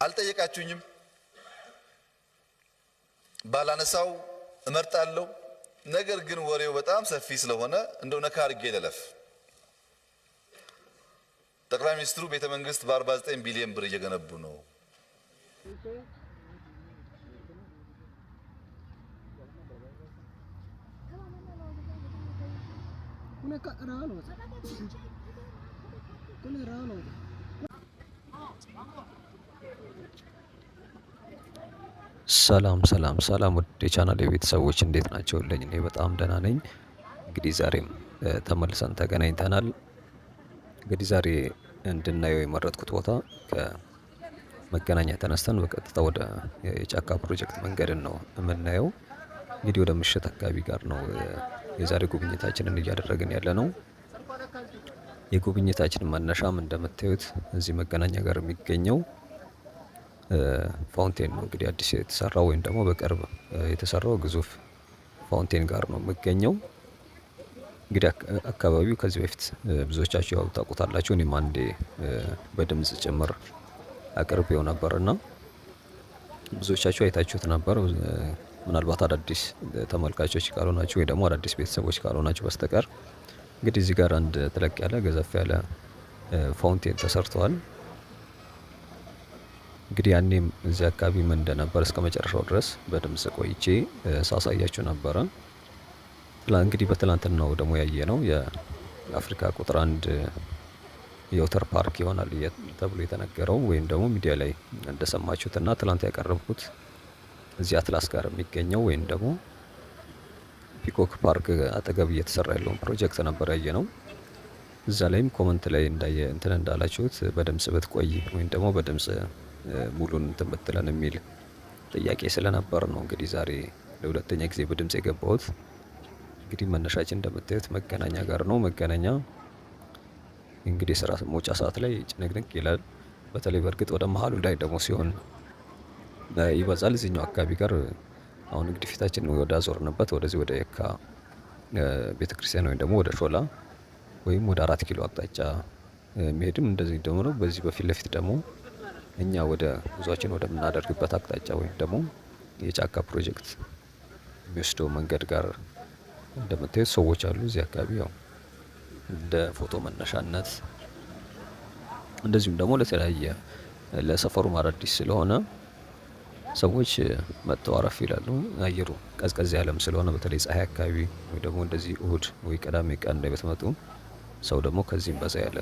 አልጠየቃችሁኝም። ባላነሳው እመርጣለሁ። ነገር ግን ወሬው በጣም ሰፊ ስለሆነ እንደው ነካ አድርጌ ልለፍ። ጠቅላይ ሚኒስትሩ ቤተ መንግስት በ49 ቢሊዮን ብር እየገነቡ ነው። ሰላም ሰላም ሰላም ውድ የቻናል ቤተሰቦች እንዴት ናቸውልኝ? እኔ በጣም ደህና ነኝ። እንግዲህ ዛሬም ተመልሰን ተገናኝተናል። እንግዲህ ዛሬ እንድናየው የመረጥኩት ቦታ ከመገናኛ ተነስተን በቀጥታ ወደ የጫካ ፕሮጀክት መንገድን ነው የምናየው። እንግዲህ ወደ ምሽት አካባቢ ጋር ነው የዛሬ ጉብኝታችንን እያደረግን ያለ ነው። የጉብኝታችን መነሻም እንደምታዩት እዚህ መገናኛ ጋር የሚገኘው ፋውንቴን ነው። እንግዲህ አዲስ የተሰራው ወይም ደግሞ በቅርብ የተሰራው ግዙፍ ፋውንቴን ጋር ነው የሚገኘው። እንግዲህ አካባቢው ከዚህ በፊት ብዙዎቻችሁ ያው ታውቁታላችሁ። እኔም አንዴ በድምጽ ጭምር አቅርቤው ነበርና ብዙዎቻችሁ አይታችሁት ነበር። ምናልባት አዳዲስ ተመልካቾች ካልሆናችሁ ወይ ደግሞ አዳዲስ ቤተሰቦች ካልሆናችሁ በስተቀር እንግዲህ እዚህ ጋር አንድ ተለቅ ያለ ገዘፍ ያለ ፋውንቴን ተሰርቷል። እንግዲህ ያኔም እዚህ አካባቢ ምን እንደነበር እስከ መጨረሻው ድረስ በድምጽ ቆይቼ ሳሳያችሁ ነበረ። እንግዲህ በትላንትናው ደግሞ ያየነው የአፍሪካ ቁጥር 1 የወተር ፓርክ ይሆናል ተብሎ የተነገረው ወይም ደግሞ ሚዲያ ላይ እንደሰማችሁትና ትላንት ያቀረብኩት እዚህ አትላስ ጋር የሚገኘው ወይም ደግሞ ፒኮክ ፓርክ አጠገብ እየተሰራ ያለውን ፕሮጀክት ነበር ያየነው። እዛ ላይም ኮመንት ላይ እንዳላችሁት በድምጽ ብትቆይ ወይም ደግሞ በድምጽ ሙሉን እንትን ብትለን የሚል ጥያቄ ስለነበር ነው እንግዲህ ዛሬ ለሁለተኛ ጊዜ በድምጽ የገባሁት። እንግዲህ መነሻችን እንደምታዩት መገናኛ ጋር ነው። መገናኛ እንግዲህ ስራ መውጫ ሰዓት ላይ ጭንቅንቅ ይላል። በተለይ በእርግጥ ወደ መሀሉ ላይ ደግሞ ሲሆን ይበዛል። እዚህኛው አካባቢ ጋር አሁን እንግዲህ ፊታችን ወደ አዞርንበት ወደዚህ ወደ የካ ቤተክርስቲያን ወይም ደግሞ ወደ ሾላ ወይም ወደ 4 ኪሎ አቅጣጫ የሚሄድም እንደዚህ ደግሞ ነው። በዚህ በፊት ለፊት ደግሞ እኛ ወደ ጉዟችን ወደምናደርግበት አቅጣጫ ወይም ደግሞ የጫካ ፕሮጀክት የሚወስደው መንገድ ጋር እንደምታዩት ሰዎች አሉ። እዚህ አካባቢ ያው እንደ ፎቶ መነሻነት እንደዚሁም ደግሞ ለተለያየ ለሰፈሩም አዳዲስ ስለሆነ ሰዎች መጥተው አረፍ ይላሉ። አየሩ ቀዝቀዝ ያለም ስለሆነ በተለይ ፀሐይ አካባቢ ወይ ደግሞ እንደዚህ እሁድ ወይ ቅዳሜ ቀን ላይ ብትመጡ ሰው ደግሞ ከዚህም በዛ ያለ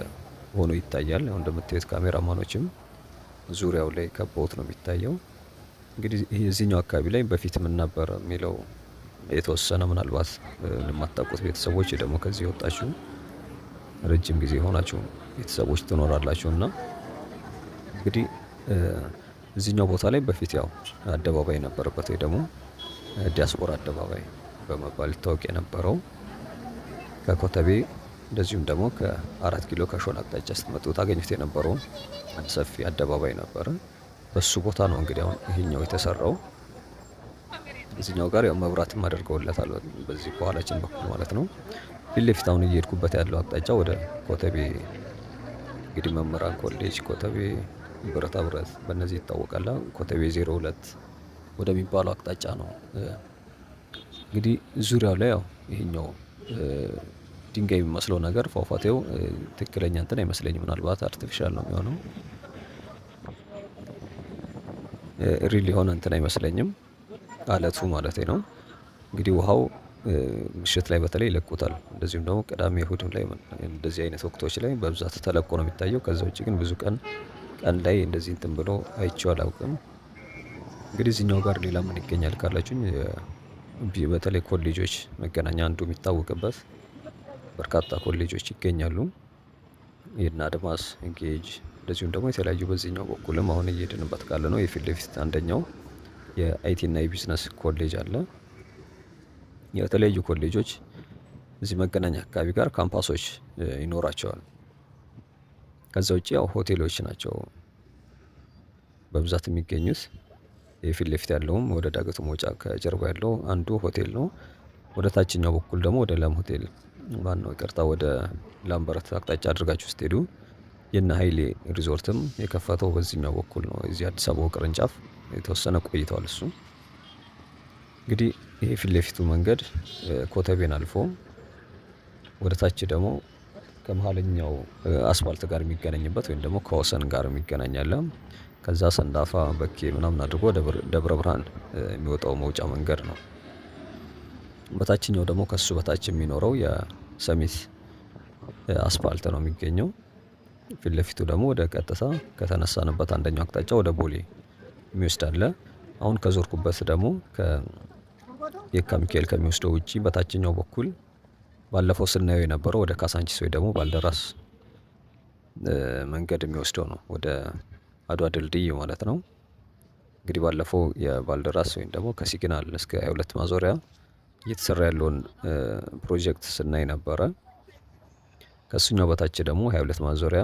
ሆኖ ይታያል። አሁን እንደምታዩት ካሜራማኖችም ዙሪያው ላይ ከበውት ነው የሚታየው። እንግዲህ እዚህኛው አካባቢ ላይ በፊት ምን ነበር የሚለው የተወሰነ ምናልባት የማታውቁት ቤተሰቦች ደግሞ ከዚህ የወጣችሁ ረጅም ጊዜ ሆናችሁ ቤተሰቦች ትኖራላችሁ እና እንግዲህ እዚህኛው ቦታ ላይ በፊት ያው አደባባይ ነበረበት ወይ ደግሞ ዲያስፖራ አደባባይ በመባል ይታወቅ የነበረው ከኮተቤ እንደዚሁም ደግሞ ከ4 ኪሎ ከሾላ አቅጣጫ ስትመጡ ታገኙት የነበረው አንድ ሰፊ አደባባይ ነበረ። በሱ ቦታ ነው እንግዲህ አሁን ይሄኛው የተሰራው። እዚህኛው ጋር ያው መብራትም አድርገውለታል በዚህ በኋላችን በኩል ማለት ነው። ፊት ለፊት አሁን እየሄድኩበት ያለው አቅጣጫ ወደ ኮተቤ እንግዲህ መምህራን ኮሌጅ፣ ኮተቤ ብረታ ብረት በእነዚህ ይታወቃል። ኮተቤ 02 ወደሚባለው አቅጣጫ ነው። እንግዲህ ዙሪያው ላይ ያው ይሄኛው ድንጋይ የሚመስለው ነገር ፏፏቴው ትክክለኛ እንትን አይመስለኝም። ምናልባት አርቲፊሻል ነው የሚሆነው። ሪል የሆነ እንትን አይመስለኝም አለቱ ማለት ነው። እንግዲህ ውሃው ምሽት ላይ በተለይ ይለቁታል። እንደዚሁም ደግሞ ቅዳሜ እሁድ ላይ እንደዚህ አይነት ወቅቶች ላይ በብዛት ተለቆ ነው የሚታየው። ከዛ ውጭ ግን ብዙ ቀን ላይ እንደዚህ እንትን ብሎ አይቼው አላውቅም። እንግዲህ እዚህኛው ጋር ሌላ ምን ይገኛል ካላችሁኝ በተለይ ኮሌጆች መገናኛ አንዱ የሚታወቅበት በርካታ ኮሌጆች ይገኛሉ። የእነ አድማስ ኢንጌጅ እንደዚሁም ደግሞ የተለያዩ በዚህኛው በኩልም አሁን እየሄድንበት ካለ ነው የፊት ለፊት አንደኛው የአይቲ እና የቢዝነስ ኮሌጅ አለ። የተለያዩ ኮሌጆች እዚህ መገናኛ አካባቢ ጋር ካምፓሶች ይኖራቸዋል። ከዛ ውጪ ያው ሆቴሎች ናቸው በብዛት የሚገኙት። የፊት ለፊት ያለውም ወደ ዳገቱ መውጫ ከጀርባ ያለው አንዱ ሆቴል ነው። ወደ ታችኛው በኩል ደግሞ ወደ ለም ሆቴል ማነው ይቅርታ ወደ ላምበረት አቅጣጫ አድርጋችሁ ስትሄዱ የነ ኃይሌ ሪዞርትም የከፈተው በዚህኛው በኩል ነው። እዚህ አዲስ አበባው ቅርንጫፍ የተወሰነ ቆይተዋል። እሱ እንግዲህ ይሄ ፊት ለፊቱ መንገድ ኮተቤን አልፎ ወደ ታች ደግሞ ከመሀለኛው አስፋልት ጋር የሚገናኝበት ወይም ደግሞ ከወሰን ጋር የሚገናኛለ። ከዛ ሰንዳፋ በኬ ምናምን አድርጎ ደብረ ብርሃን የሚወጣው መውጫ መንገድ ነው። በታችኛው ደግሞ ከሱ በታች የሚኖረው የሰሚት አስፋልት ነው የሚገኘው። ፊት ለፊቱ ደግሞ ወደ ቀጥታ ከተነሳንበት አንደኛው አቅጣጫ ወደ ቦሌ የሚወስድ አለ። አሁን ከዞርኩበት ደግሞ የካ ሚካኤል ከሚወስደው ውጪ በታችኛው በኩል ባለፈው ስናየው የነበረው ወደ ካሳንቺስ ወይ ደግሞ ባልደራስ መንገድ የሚወስደው ነው፣ ወደ አድዋ ድልድይ ማለት ነው። እንግዲህ ባለፈው የባልደራስ ወይም ደግሞ ከሲግናል እስከ 22 ማዞሪያ እየተሰራ ያለውን ፕሮጀክት ስናይ ነበረ። ከሱኛው በታች ደግሞ 22 ማዞሪያ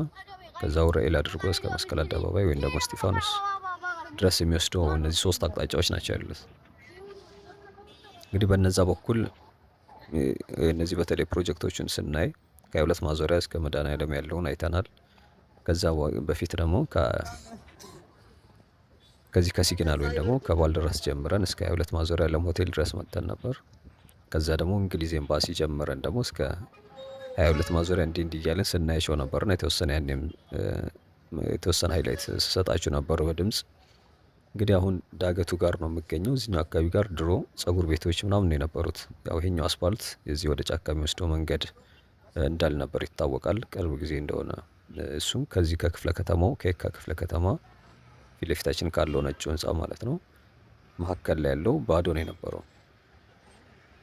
ከዛ ኡራኤል አድርጎ እስከ መስቀል አደባባይ ወይም ደግሞ እስጢፋኖስ ድረስ የሚወስደው እነዚህ 3 አቅጣጫዎች ናቸው ያሉት። እንግዲህ በነዛ በኩል እነዚህ በተለይ ፕሮጀክቶችን ስናይ ከ22 ማዞሪያ እስከ መድኃኔዓለም ያለውን አይተናል። ከዛ በፊት ደግሞ ከዚህ ከሲግናል ወይም ደግሞ ከባልደራስ ጀምረን እስከ 22 ማዞሪያ ለም ሆቴል ድረስ መጥተን ነበር። ከዛ ደግሞ እንግሊዝ ኤምባሲ ጀምረን ደግሞ እስከ 22 ማዞሪያ እንዲህ እያለን ስናያቸው ነበርና የተወሰነ ያኔም የተወሰነ ሃይላይት ስሰጣችሁ ነበር በድምጽ። እንግዲህ አሁን ዳገቱ ጋር ነው የምገኘው። እዚህኛው አካባቢ ጋር ድሮ ጸጉር ቤቶች ምናምን ነው የነበሩት። ያው ይሄኛው አስፋልት የዚህ ወደ ጫካ የሚወስደው መንገድ እንዳልነበር ይታወቃል፣ ቅርብ ጊዜ እንደሆነ። እሱም ከዚህ ከክፍለ ከተማው ከየካ ክፍለ ከተማ ፊት ለፊታችን ካለው ነጭ ህንጻ ማለት ነው መካከል ላይ ያለው ባዶ ነው የነበረው።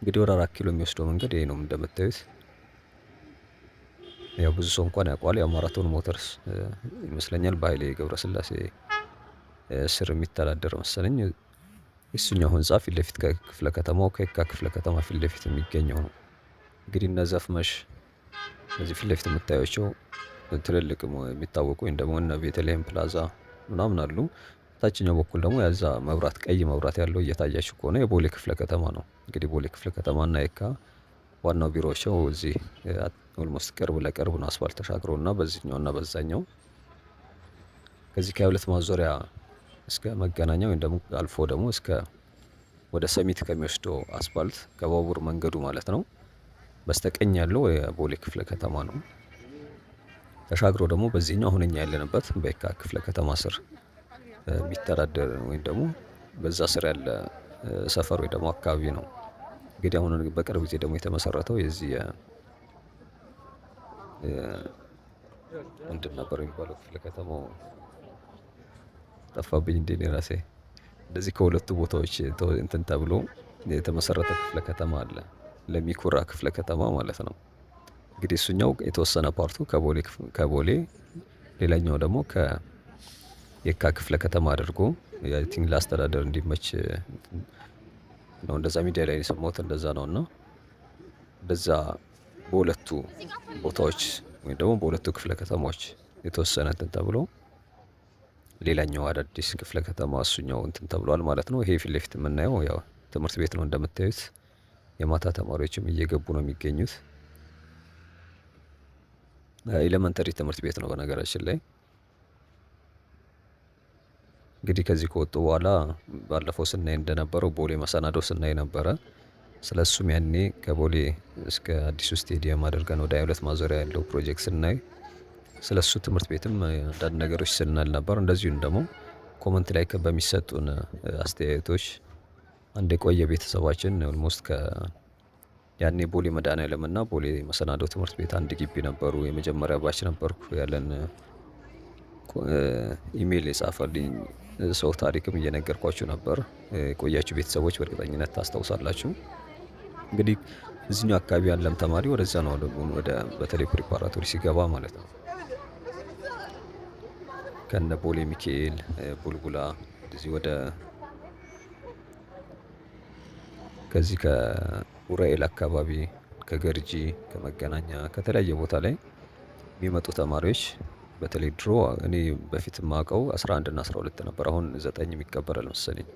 እንግዲህ ወደ 4 ኪሎ የሚወስደው መንገድ ይሄ ነው እንደምታዩት። ያው ብዙ ሰው እንኳን ያውቀዋል። ያው ማራቶን ሞተርስ ይመስለኛል በኃይሌ ገብረስላሴ ስር የሚተዳደር መሰለኝ። እሱኛው ህንጻ ፊት ለፊት ከክፍለ ከተማው ከየካ ክፍለ ከተማ ፊት ለፊት የሚገኘው ነው። እንግዲህ እነ ዘፍመሽ እዚህ ፊት ለፊት የምታዩቸው ትልልቅ የሚታወቁ ወይም ደግሞ እነ ቤተልሔም ፕላዛ ምናምን አሉ። ታችኛው በኩል ደግሞ ያዛ መብራት ቀይ መብራት ያለው እየታያችሁ ከሆነ የቦሌ ክፍለ ከተማ ነው። እንግዲህ ቦሌ ክፍለ ከተማና የካ ዋናው ቢሮቸው እዚህ ኦልሞስት ቅርብ ለቅርብ ነው፣ አስፋልት ተሻግሮና በዚህኛውና በዛኛው። ከዚህ ከ22 ማዞሪያ እስከ መገናኛ ወይም ደግሞ አልፎ ደግሞ እስከ ወደ ሰሚት ከሚወስደው አስፋልት ከባቡር መንገዱ ማለት ነው በስተቀኝ ያለው የቦሌ ክፍለ ከተማ ነው። ተሻግሮ ደግሞ በዚህኛው አሁን እኛ ያለንበት በየካ ክፍለ ከተማ ስር የሚተዳደር ወይም ደግሞ በዛ ስር ያለ ሰፈር ወይ ደግሞ አካባቢ ነው። እንግዲህ አሁን በቅርብ ጊዜ ደግሞ የተመሰረተው የዚህ ምንድን ነበር የሚባለው ክፍለ ከተማው ጠፋብኝ እንዴ እኔ ራሴ። እንደዚህ ከሁለቱ ቦታዎች እንትን ተብሎ የተመሰረተ ክፍለ ከተማ አለ፣ ለሚኩራ ክፍለ ከተማ ማለት ነው። እንግዲህ እሱኛው የተወሰነ ፓርቱ ከቦሌ ሌላኛው ደግሞ ከየካ ክፍለ ከተማ አድርጎ አይ ቲንክ ለአስተዳደር እንዲመች ነው። እንደዛ ሚዲያ ላይ የሰማሁት እንደዛ ነውና በዛ በሁለቱ ቦታዎች ወይም ደግሞ በሁለቱ ክፍለ ከተማዎች የተወሰነ እንትን ተብሎ ሌላኛው አዳዲስ ክፍለ ከተማ እሱኛው እንትን ተብሏል ማለት ነው። ይሄ ፊት ለፊት የምናየው ያው ትምህርት ቤት ነው እንደምታዩት። የማታ ተማሪዎችም እየገቡ ነው የሚገኙት። ኤሌመንተሪ ትምህርት ቤት ነው በነገራችን ላይ። እንግዲህ ከዚህ ከወጡ በኋላ ባለፈው ስናይ እንደነበረው ቦሌ መሰናዶ ስናይ ነበረ። ስለሱም ያኔ ከቦሌ እስከ አዲሱ ስቴዲየም አድርገን ወደ 22 ማዞሪያ ያለው ፕሮጀክት ስናይ ስለሱ ትምህርት ቤትም አንዳንድ ነገሮች ስናል ነበር። እንደዚሁም ደግሞ ኮመንት ላይ በሚሰጡን አስተያየቶች አንድ የቆየ ቤተሰባችን ኦልሞስት ያኔ ቦሌ መድኃኔዓለም እና ቦሌ መሰናዶ ትምህርት ቤት አንድ ግቢ ነበሩ። የመጀመሪያ ባች ነበርኩ ያለን ኢሜይል የጻፈልኝ ሰው ታሪክም እየነገርኳችሁ ነበር። የቆያችሁ ቤተሰቦች በእርግጠኝነት ታስታውሳላችሁ። እንግዲህ እዚህኛው አካባቢ ያለም ተማሪ ወደዛ ነው ወደ በተለይ ፕሪፓራቶሪ ሲገባ ማለት ነው ከነ ቦሌ ሚካኤል ቡልቡላ እዚህ ወደ ከዚህ ከኡራኤል አካባቢ ከገርጂ ከመገናኛ ከተለያየ ቦታ ላይ የሚመጡ ተማሪዎች በተለይ ድሮ እኔ በፊት የማውቀው 11 እና 12 ነበር። አሁን 9 የሚቀበራል መሰለኝ።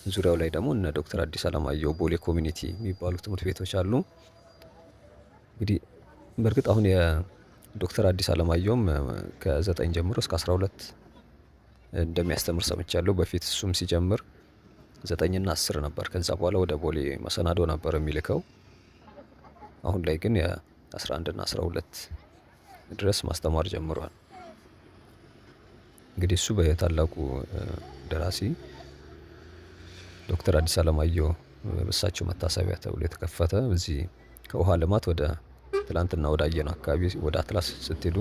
ዙሪያው ላይ ደግሞ እነ ዶክተር አዲስ አለማየሁ ቦሌ ኮሚኒቲ የሚባሉ ትምህርት ቤቶች አሉ። እንግዲህ በእርግጥ አሁን የዶክተር አዲስ አለማየሁም ከ9 ጀምሮ እስከ 12 እንደሚያስተምር ሰምቻለሁ። በፊት እሱም ሲጀምር 9 እና 10 ነበር። ከዛ በኋላ ወደ ቦሌ መሰናዶ ነበር የሚልከው። አሁን ላይ ግን የ11 እና 12 ድረስ ማስተማር ጀምሯል። እንግዲህ እሱ በታላቁ ደራሲ ዶክተር አዲስ አለማየሁ በእሳቸው መታሰቢያ ተብሎ የተከፈተ እዚህ ከውሃ ልማት ወደ ትላንትና ወዳየነው አካባቢ ወደ አትላስ ስትሄዱ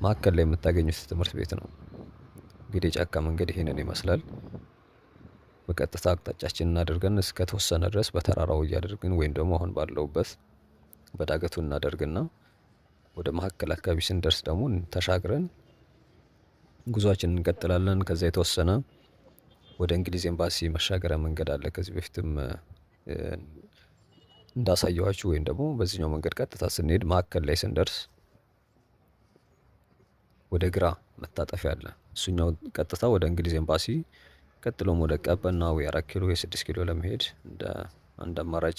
መሀከል ላይ የምታገኙት ትምህርት ቤት ነው። እንግዲህ የጫካ መንገድ ይሄንን ይመስላል። በቀጥታ አቅጣጫችንን አድርገን እስከ ተወሰነ ድረስ በተራራው እያደረግን ወይም ደግሞ አሁን ባለውበት በዳገቱ እናደርግና ወደ መሀከል አካባቢ ስንደርስ ደግሞ ተሻግረን ጉዟችንን እንቀጥላለን። ከዛ የተወሰነ ወደ እንግሊዝ ኤምባሲ መሻገሪያ መንገድ አለ። ከዚህ በፊትም እንዳሳየኋችሁ ወይም ደግሞ በዚህኛው መንገድ ቀጥታ ስንሄድ መሀከል ላይ ስንደርስ ወደ ግራ መታጠፊያ አለ። እሱኛው ቀጥታ ወደ እንግሊዝ ኤምባሲ፣ ቀጥሎም ወደ ቀበና ወይ 4 ኪሎ ወይ 6 ኪሎ ለመሄድ እንደ አንድ አማራጭ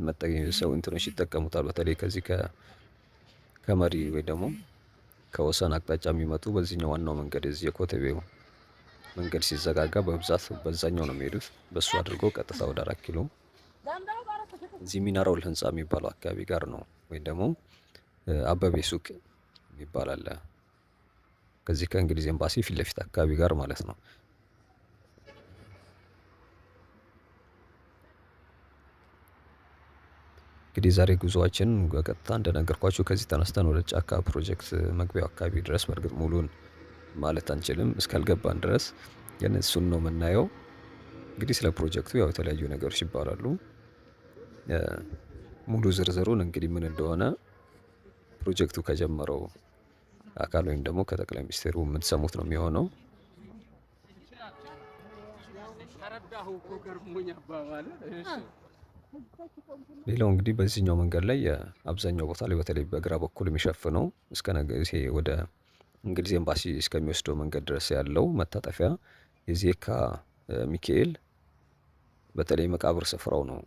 መጠቀም ሰው እንትኖች ይጠቀሙታል። በተለይ ከዚህ ከመሪ ወይ ደግሞ ከወሰን አቅጣጫ የሚመጡ በዚህኛው ዋናው መንገድ እዚህ የኮተቤው መንገድ ሲዘጋጋ በብዛት በዛኛው ነው የሚሄዱት። በሱ አድርጎ ቀጥታ ወደ 4 ኪሎ እዚህ ሚናራውል ህንፃ የሚባለው አካባቢ ጋር ነው። ወይም ደግሞ አበቤ ሱቅ የሚባል አለ። ከዚህ ከእንግሊዝ ኤምባሲ ፊት ለፊት አካባቢ ጋር ማለት ነው። እንግዲህ ዛሬ ጉዞአችን በቀጥታ እንደነገርኳችሁ ከዚህ ተነስተን ወደ ጫካ ፕሮጀክት መግቢያው አካባቢ ድረስ በእርግጥ ሙሉን ማለት አንችልም እስካልገባን ድረስ ግን እሱን ነው የምናየው። እንግዲህ ስለ ፕሮጀክቱ ያው የተለያዩ ነገሮች ይባላሉ። ሙሉ ዝርዝሩን እንግዲህ ምን እንደሆነ ፕሮጀክቱ ከጀመረው አካል ወይም ደግሞ ከጠቅላይ ሚኒስትሩ የምትሰሙት ነው የሚሆነው። ሌላው እንግዲህ በዚህኛው መንገድ ላይ አብዛኛው ቦታ ላይ በተለይ በግራ በኩል የሚሸፍነው እስከ ይሄ ወደ እንግሊዝ ኤምባሲ እስከሚወስደው መንገድ ድረስ ያለው መታጠፊያ የዚህ የካ ሚካኤል በተለይ መቃብር ስፍራው ነው።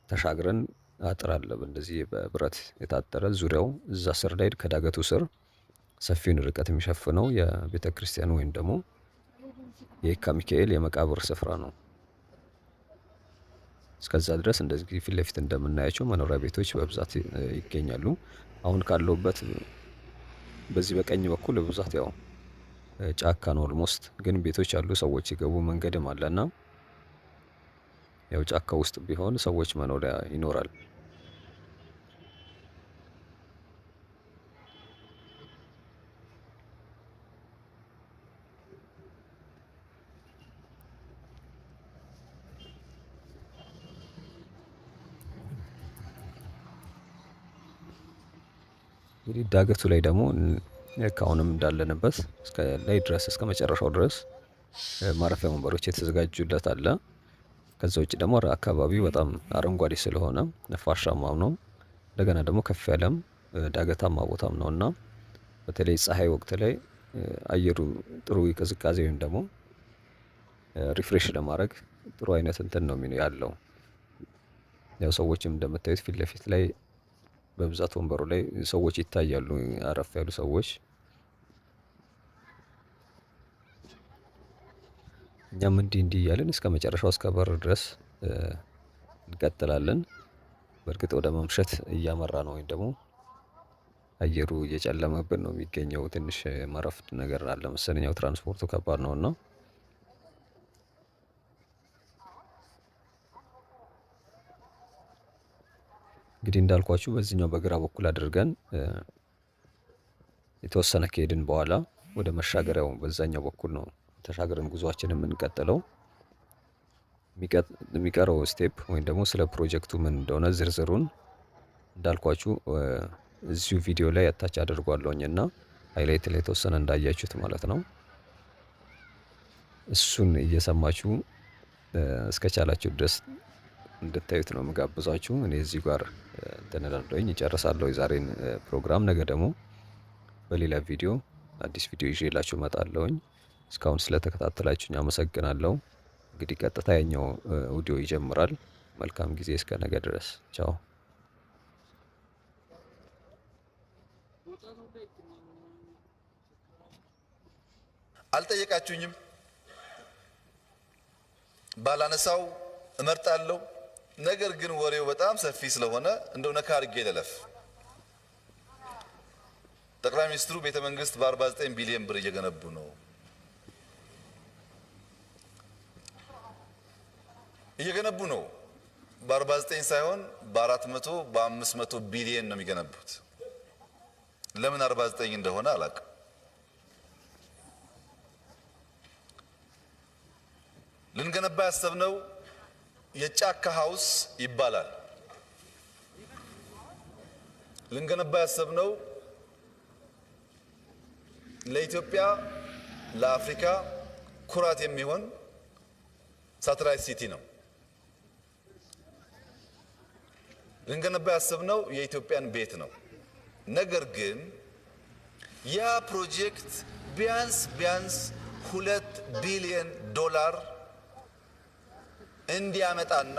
ተሻግረን አጥር አለ እንደዚህ በብረት የታጠረ ዙሪያው እዛ ስር ላይ ከዳገቱ ስር ሰፊውን ርቀት የሚሸፍነው የቤተ ክርስቲያኑ ወይም ደግሞ የየካ ሚካኤል የመቃብር ስፍራ ነው። እስከዛ ድረስ እንደዚህ ፊት ለፊት እንደምናያቸው መኖሪያ ቤቶች በብዛት ይገኛሉ። አሁን ካለውበት በዚህ በቀኝ በኩል በብዛት ያው ጫካ ነው። ኦልሞስት ግን ቤቶች አሉ፣ ሰዎች ሲገቡ መንገድም አለና ያው ጫካ ውስጥ ቢሆን ሰዎች መኖሪያ ይኖራል። እንግዲህ ዳገቱ ላይ ደግሞ አሁንም እንዳለንበት እስከ ላይ ድረስ እስከ መጨረሻው ድረስ ማረፊያ ወንበሮች የተዘጋጁለት አለ። ከዛ ውጭ ደግሞ አካባቢው በጣም አረንጓዴ ስለሆነ ነፋሻማም ነው። እንደገና ደግሞ ከፍ ያለም ዳገታማ ቦታም ነው እና በተለይ ፀሐይ ወቅት ላይ አየሩ ጥሩ ቅዝቃዜ ወይም ደግሞ ሪፍሬሽ ለማድረግ ጥሩ አይነት እንትን ነው ያለው። ያው ሰዎችም እንደምታዩት ፊት ለፊት ላይ በብዛት ወንበሩ ላይ ሰዎች ይታያሉ፣ አረፍ ያሉ ሰዎች። እኛም እንዲህ እያልን እስከ መጨረሻው እስከ በር ድረስ እንቀጥላለን። በእርግጥ ወደ መምሸት እያመራ ነው ወይም ደግሞ አየሩ እየጨለመብን ነው የሚገኘው። ትንሽ መረፍድ ነገር አለ መሰለኝ፣ ያው ትራንስፖርቱ ከባድ ነውና እንግዲህ እንዳልኳችሁ በዚህኛው በግራ በኩል አድርገን የተወሰነ ከሄድን በኋላ ወደ መሻገሪያው በዛኛው በኩል ነው ተሻገረን ጉዟችንን የምንቀጥለው። የሚቀረው ስቴፕ ወይም ደግሞ ስለ ፕሮጀክቱ ምን እንደሆነ ዝርዝሩን እንዳልኳችሁ እዚሁ ቪዲዮ ላይ አታች አድርጓለሁኝ እና ሃይላይት ላይ የተወሰነ እንዳያችሁት ማለት ነው። እሱን እየሰማችሁ እስከቻላችሁ ድረስ እንድታዩት ነው የምጋብዛችሁ። እኔ እዚህ ጋር እንትን እላለሁኝ እጨርሳለሁ የዛሬን ፕሮግራም። ነገ ደግሞ በሌላ ቪዲዮ አዲስ ቪዲዮ ይዤላችሁ እመጣለሁኝ። እስካሁን ስለተከታተላችሁኝ አመሰግናለሁ። እንግዲህ ቀጥታ ያኛው ኦዲዮ ይጀምራል። መልካም ጊዜ እስከ ነገ ድረስ ቻው። አልጠየቃችሁኝም። ባላነሳው እመርጣለሁ። ነገር ግን ወሬው በጣም ሰፊ ስለሆነ እንደው ነካ አድርጌ ልለፍ። ጠቅላይ ሚኒስትሩ ቤተ መንግስት በ49 ቢሊዮን ብር እየገነቡ ነው። እየገነቡ ነው። በ49 ሳይሆን በ400 በ500 ቢሊዮን ነው የሚገነቡት። ለምን 49 እንደሆነ አላውቅም። ልንገነባ ያሰብነው የጫካ ሀውስ ይባላል። ልንገነባ ያሰብነው ለኢትዮጵያ ለአፍሪካ ኩራት የሚሆን ሳተላይት ሲቲ ነው። ልንገነባ ያሰብነው የኢትዮጵያን ቤት ነው። ነገር ግን ያ ፕሮጀክት ቢያንስ 2 ቢሊዮን ዶላር እንዲያመጣና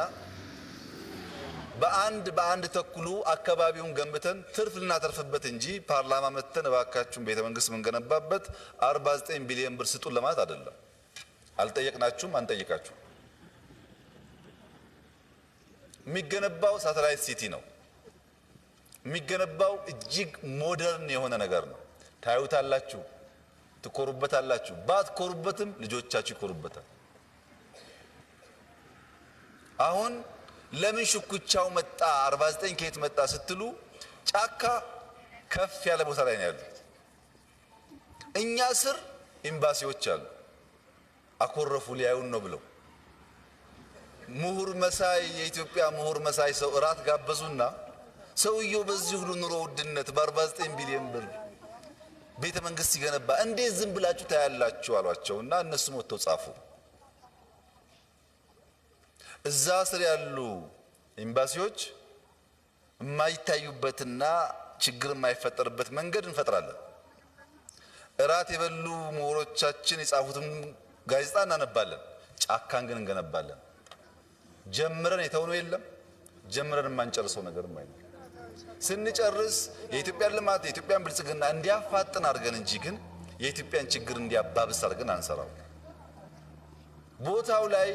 በአንድ ተኩሉ አካባቢውን ገንብተን ትርፍ ልናተርፍበት እንጂ ፓርላማ መተን እባካችሁን ቤተ መንግስት የምንገነባበት 49 ቢሊዮን ብር ስጡን ለማለት አይደለም። አልጠየቅናችሁም፣ አንጠይቃችሁም። የሚገነባው ሳተላይት ሲቲ ነው። የሚገነባው እጅግ ሞደርን የሆነ ነገር ነው። ታዩታላችሁ፣ ትኮሩበታላችሁ። ባትኮሩበትም ልጆቻችሁ ይኮሩበታል። አሁን ለምን ሽኩቻው መጣ 49 ከየት መጣ ስትሉ ጫካ ከፍ ያለ ቦታ ላይ ነው ያለው። እኛ ስር ኤምባሲዎች አሉ። አኮረፉ ሊያዩን ነው ብለው ምሁር መሳይ የኢትዮጵያ ምሁር መሳይ ሰው እራት ጋበዙና ሰውየው በዚህ ሁሉ ኑሮ ውድነት በ49 ቢሊዮን ብር ቤተ መንግስት ሲገነባ እንዴት ዝም ብላችሁ ታያላችሁ አሏቸውና እነሱም ወጥተው ጻፉ። እዛ ስር ያሉ ኤምባሲዎች የማይታዩበትና ችግር የማይፈጠርበት መንገድ እንፈጥራለን። እራት የበሉ ምሁሮቻችን የጻፉትን ጋዜጣ እናነባለን። ጫካን ግን እንገነባለን። ጀምረን የተውነው የለም፣ ጀምረን የማንጨርሰው ነገርም አይደለም። ስንጨርስ የኢትዮጵያን ልማት የኢትዮጵያን ብልጽግና እንዲያፋጥን አድርገን እንጂ ግን የኢትዮጵያን ችግር እንዲያባብስ አድርገን አንሰራው። ቦታው ላይ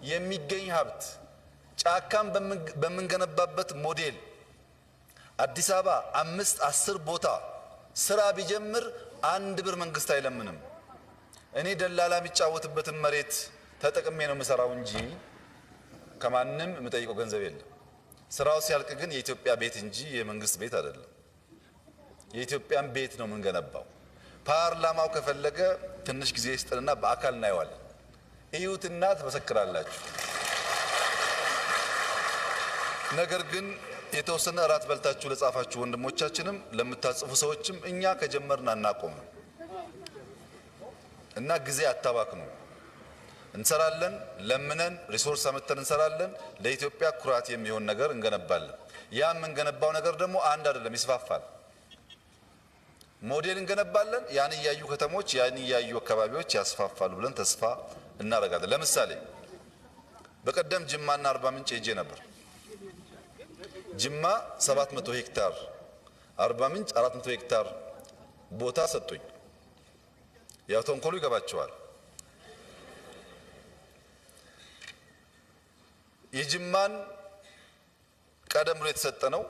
የሚገኝ ሀብት ጫካን በምንገነባበት ሞዴል አዲስ አበባ 5-10 ቦታ ስራ ቢጀምር 1 ብር መንግስት አይለምንም። እኔ ደላላ የሚጫወትበትን መሬት ተጠቅሜ ነው የምሰራው እንጂ ከማንም የምጠይቀው ገንዘብ የለም። ስራው ሲያልቅ ግን የኢትዮጵያ ቤት እንጂ የመንግስት ቤት አይደለም። የኢትዮጵያን ቤት ነው የምንገነባው። ፓርላማው ከፈለገ ትንሽ ጊዜ ይስጥንና በአካል እናየዋለን። እዩትና ትመሰክራላችሁ። ነገር ግን የተወሰነ እራት በልታችሁ ለጻፋችሁ ወንድሞቻችንም ለምታጽፉ ሰዎችም እኛ ከጀመርን አናቆም እና ጊዜ አታባክኑ። እንሰራለን፣ ለምነን ሪሶርስ አመተን እንሰራለን። ለኢትዮጵያ ኩራት የሚሆን ነገር እንገነባለን። ያ የምንገነባው ነገር ደግሞ አንድ አይደለም፣ ይስፋፋል። ሞዴል እንገነባለን። ያን እያዩ ከተሞች ያን እያዩ አካባቢዎች ያስፋፋሉ ብለን ተስፋ እናደርጋለን። ለምሳሌ በቀደም ጅማና አርባ ምንጭ ሄጄ ነበር። ጅማ 700 ሄክታር፣ አርባ ምንጭ 400 ሄክታር ቦታ ሰጡኝ። ያው ተንኮሉ ይገባቸዋል። የጅማን ቀደም ብሎ የተሰጠ ነው።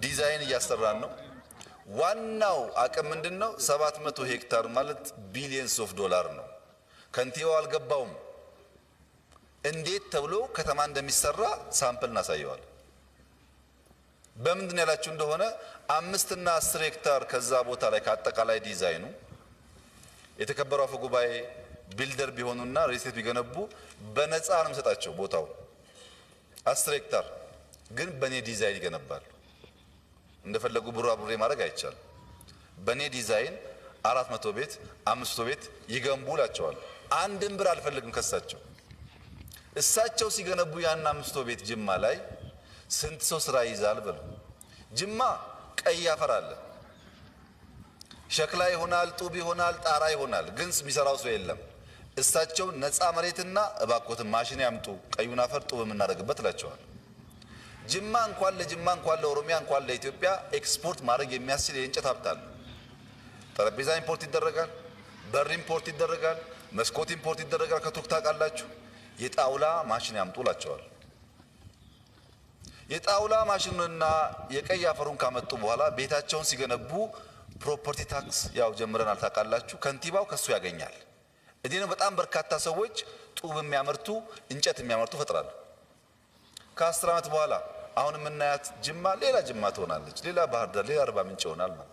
ዲዛይን እያሰራን ነው። ዋናው አቅም ምንድነው? 700 ሄክታር ማለት ቢሊየንስ ኦፍ ዶላር ነው። ከንቲባው አልገባውም። እንዴት ተብሎ ከተማ እንደሚሰራ ሳምፕል እናሳየዋል። በምንድን ያላችሁ እንደሆነ 5 እና 10 ሄክታር ከዛ ቦታ ላይ ከአጠቃላይ ዲዛይኑ የተከበሩ አፈ ጉባኤ ቢልደር ቢሆኑና ሪሴት ቢገነቡ በነፃ ነው የምሰጣቸው ቦታው 10 ሄክታር ግን በኔ ዲዛይን ይገነባሉ። እንደፈለጉ ቡራቡሬ ማድረግ አይቻልም። በኔ ዲዛይን 400 ቤት 500 ቤት ይገንቡ ላቸዋል። አንድም ብር አልፈልግም ከሳቸው። እሳቸው ሲገነቡ ያን 500 ቤት ጅማ ላይ ስንት ሰው ስራ ይዛል በሉ። ጅማ ቀይ አፈር አለ፣ ሸክላ ይሆናል፣ ጡብ ይሆናል፣ ጣራ ይሆናል፣ ግን የሚሰራው ሰው የለም። እሳቸው ነፃ መሬትና እባኮትን ማሽን ያምጡ ቀዩን አፈር ጡብ የምናደርግበት እላቸዋል። ጅማ እንኳን ለጅማ እንኳን ለኦሮሚያ እንኳን ለኢትዮጵያ ኤክስፖርት ማድረግ የሚያስችል የእንጨት ሀብት አለ። ጠረጴዛ ኢምፖርት ይደረጋል፣ በር ኢምፖርት ይደረጋል፣ መስኮት ኢምፖርት ይደረጋል። ከቱርክ ታውቃላችሁ። የጣውላ ማሽን ያምጡላቸዋል። የጣውላ ማሽኑንና የቀይ አፈሩን ካመጡ በኋላ ቤታቸውን ሲገነቡ ፕሮፐርቲ ታክስ ያው ጀምረናል ታውቃላችሁ። ከንቲባው ከሱ ያገኛል። እዚህ ነው በጣም በርካታ ሰዎች ጡብ የሚያመርቱ እንጨት የሚያመርቱ ፈጥራሉ። ከ10 ዓመት በኋላ አሁን የምናያት ጅማ ሌላ ጅማ ትሆናለች፣ ሌላ ባህር ዳር፣ ሌላ አርባ ምንጭ ይሆናል ማለት።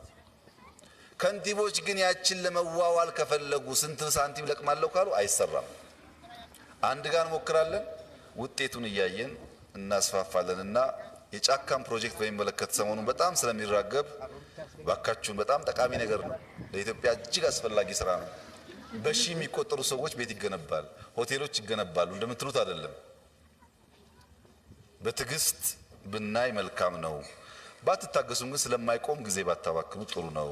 ከንቲቦች ግን ያችን ለመዋዋል ከፈለጉ ስንት ሳንቲም ለቅማለሁ ካሉ አይሰራም። አንድ ጋር እንሞክራለን፣ ውጤቱን እያየን እናስፋፋለንና የጫካም ፕሮጀክት በሚመለከት ሰሞኑን በጣም ስለሚራገብ ባካችሁን፣ በጣም ጠቃሚ ነገር ነው። ለኢትዮጵያ እጅግ አስፈላጊ ስራ ነው። በሺ የሚቆጠሩ ሰዎች ቤት ይገነባል፣ ሆቴሎች ይገነባሉ። እንደምትሉት አይደለም። በትዕግስት ብናይ መልካም ነው። ባትታገሱም ግን ስለማይቆም ጊዜ ባታባክኑ ጥሩ ነው።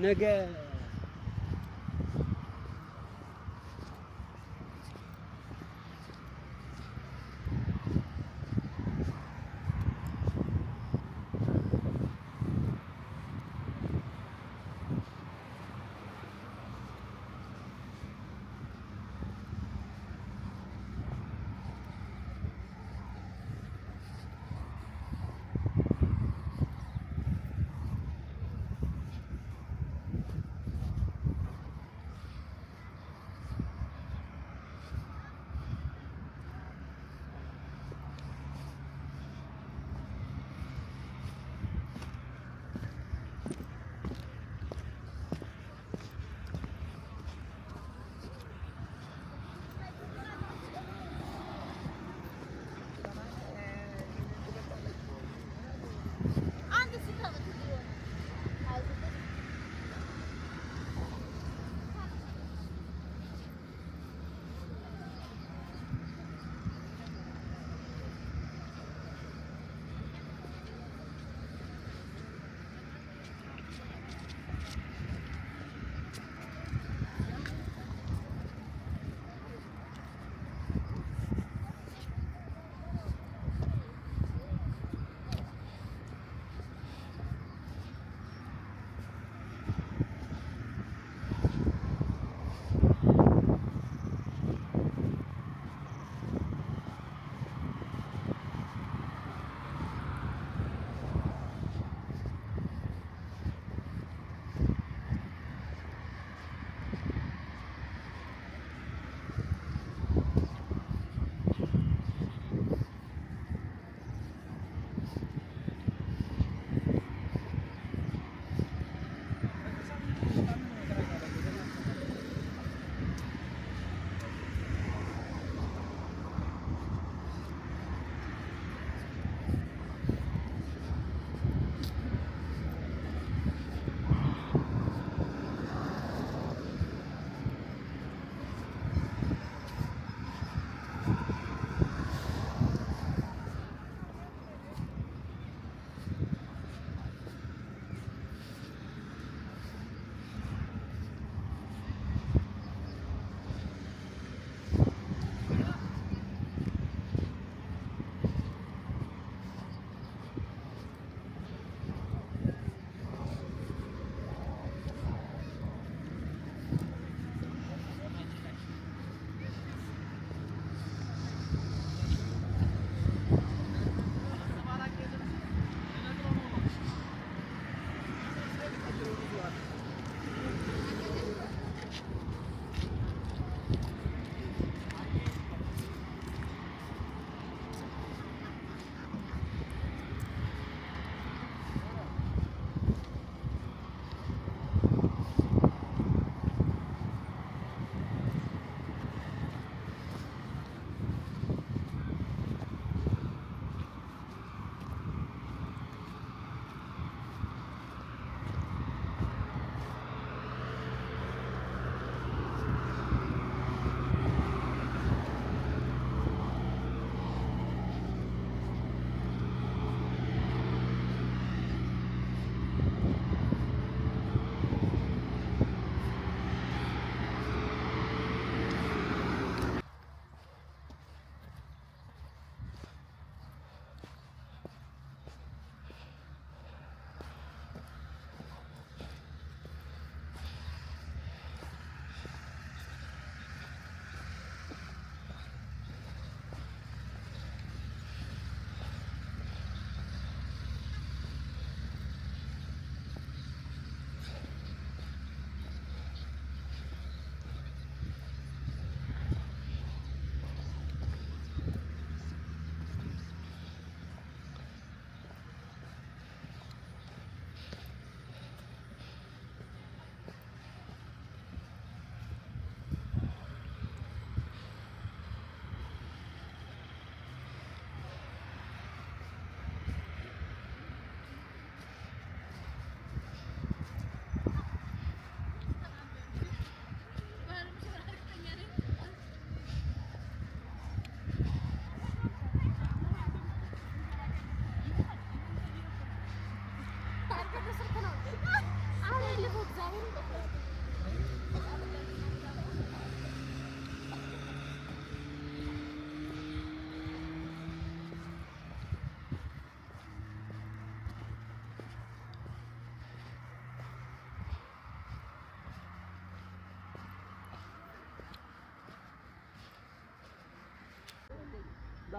ነገ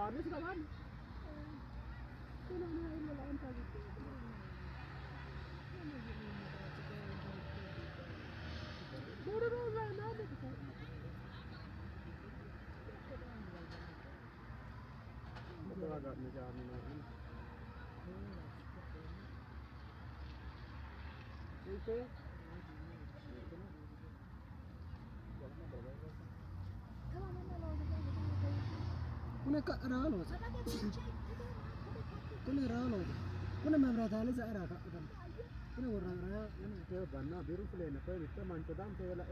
Yohanes naman. Agak macam ni. Itu. Kuna ka ralo. Kuna ralo. Kuna member tali zaira ka. Kuna orang raya. Kuna itu bana biru plane. Apa itu manca dam tu lah.